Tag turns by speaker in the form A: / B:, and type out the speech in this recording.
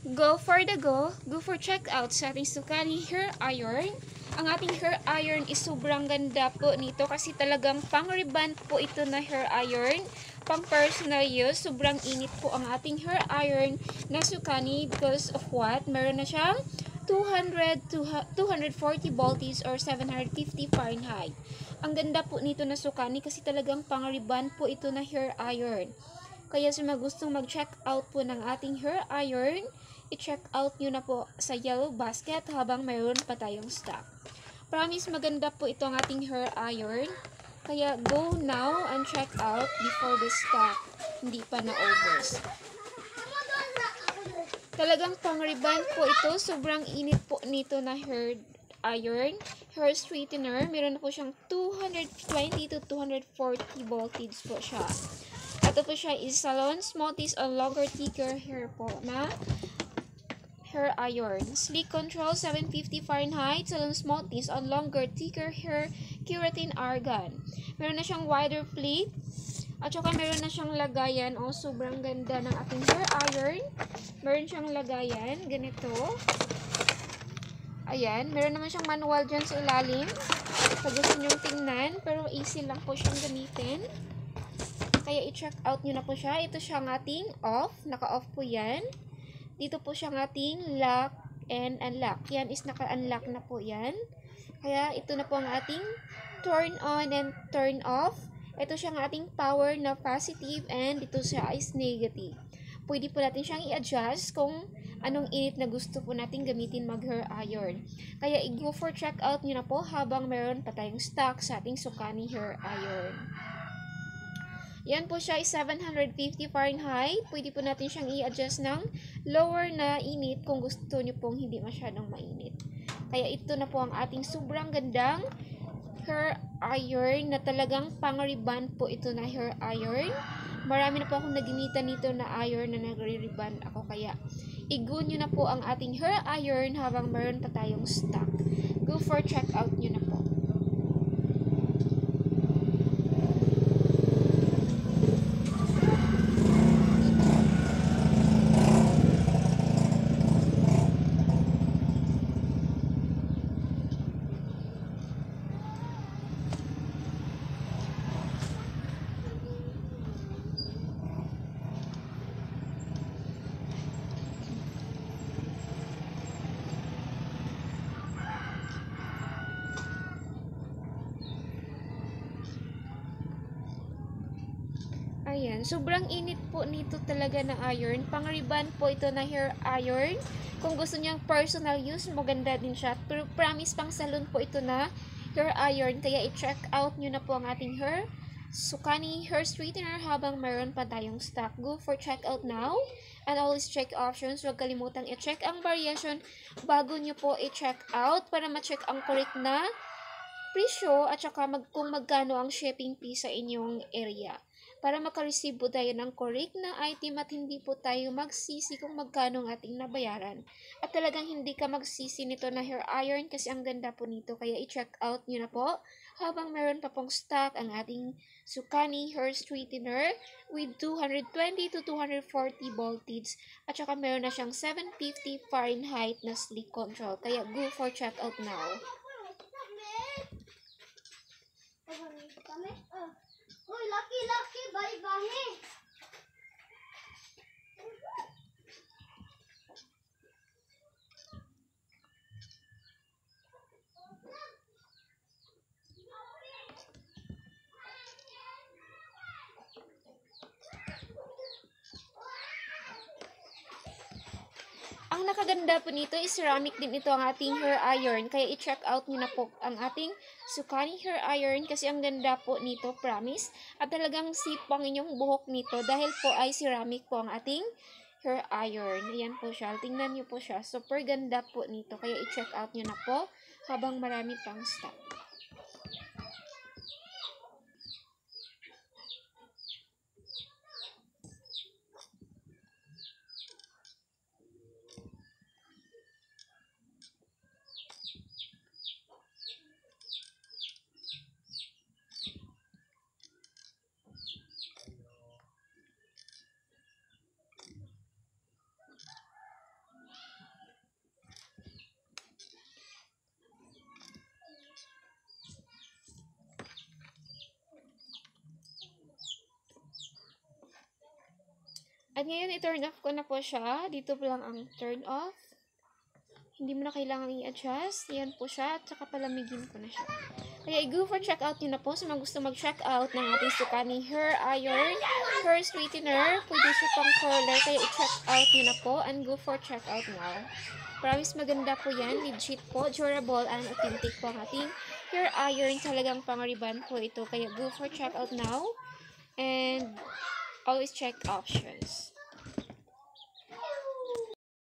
A: Go for check out sa ating Sukani hair iron. Ang ating hair iron is sobrang ganda po nito kasi talagang pang-rebond po ito na hair iron. Pang personal use, sobrang init po ang ating hair iron na Sukani because of what? Meron na siyang 240 voltage or 750 Fahrenheit. Ang ganda po nito na Sukani kasi talagang pang-rebond po ito na hair iron. Kaya sa mga gustong mag-check out po ng ating hair iron, i-check out nyo na po sa yellow basket habang mayroon pa tayong stock. Promise maganda po ito ang ating hair iron. Kaya go now and check out before the stock hindi pa na-overs. Talagang pang-rebond po ito. Sobrang init po nito na hair iron. Hair straightener. Meron na po siyang 220 to 240 voltage po siya. Ito po siya is salon smoothies on longer thicker hair po na hair iron. Sleek control 750 Fahrenheit. Salon smoothies on longer thicker hair keratin argan. Meron na siyang wider pleat. At saka meron na siyang lagayan. Oh, sobrang ganda ng ating hair iron. Meron siyang lagayan. Ganito. Ayan. Meron naman siyang manual dyan sa ilalim. Pag gusto nyo tingnan. Pero easy lang po siyang gamitin. Kaya i-check out nyo na po siya. Ito siya ang ating off. Naka-off po yan. Dito po siya ang ating lock and unlock. Yan is naka-unlock na po yan. Kaya ito na po ang ating turn on and turn off. Ito siya ang ating power na positive and dito siya is negative. Pwede po natin siyang i-adjust kung anong init na gusto po natin gamitin mag-hair iron. Kaya i-go for check out nyo na po habang meron pa tayong stock sa ating Sukani hair iron. Yan po siya is 750 Fahrenheit. Pwede po natin siyang i-adjust ng lower na init kung gusto nyo pong hindi masyadong mainit. Kaya ito na po ang ating sobrang gandang hair iron na talagang pang-rebond po ito na hair iron. Marami na po akong naginitan nito na iron na nagre-rebond ako. Kaya i-go nyo na po ang ating hair iron habang meron pa tayong stock. Go for check out nyo na po. Ayan, sobrang init po nito talaga na iron. Pang-rebond po ito na hair iron. Kung gusto niyang personal use, maganda din siya. Pero promise pang salon po ito na hair iron. Kaya i-check out nyo na po ang ating hair Sukani hair straightener habang meron pa tayong stock. Go for check out now. And always check options. Huwag kalimutang i-check ang variation bago nyo po i-check out para ma-check ang correct na presyo at saka kung magkano ang shipping fee sa inyong area. Para makareceive po tayo ng correct na item at hindi po tayo magsisi kung magkano ang ating nabayaran. At talagang hindi ka magsisi nito na hair iron kasi ang ganda po nito. Kaya i-check out nyo na po habang meron pa pong stock ang ating Sukani hair straightener with 220 to 240 voltage. At saka meron na siyang 750 Fahrenheit na sleek control. Kaya go for check out now.
B: Uy, laki, bye-bye.
A: Ang nakaganda po nito is ceramic din ito ang ating hair iron. Kaya i-check out nyo na po ang ating Sukani hair iron kasi ang ganda po nito, promise. At talagang sipang inyong buhok nito dahil po ay ceramic po ang ating hair iron. Ayan po siya. Tingnan nyo po siya. Super ganda po nito. Kaya i-check out nyo na po habang marami pang stock. At ngayon, i-turn off ko na po siya. Dito po lang ang turn off. Hindi mo na kailangan i-adjust. Yan po siya. At saka palamigin ko na siya. Kaya i-go for checkout nyo na po. Sa mga gusto mag-checkout ng ating Sukani hair iron, hair straightener, pwede siya pang curler. Kaya i-checkout nyo na po and go for checkout now. Promise maganda po yan. Legit po. Durable and authentic po ang ating hair iron. Talagang pang-ribbon po ito. Kaya go for checkout now. And always check options.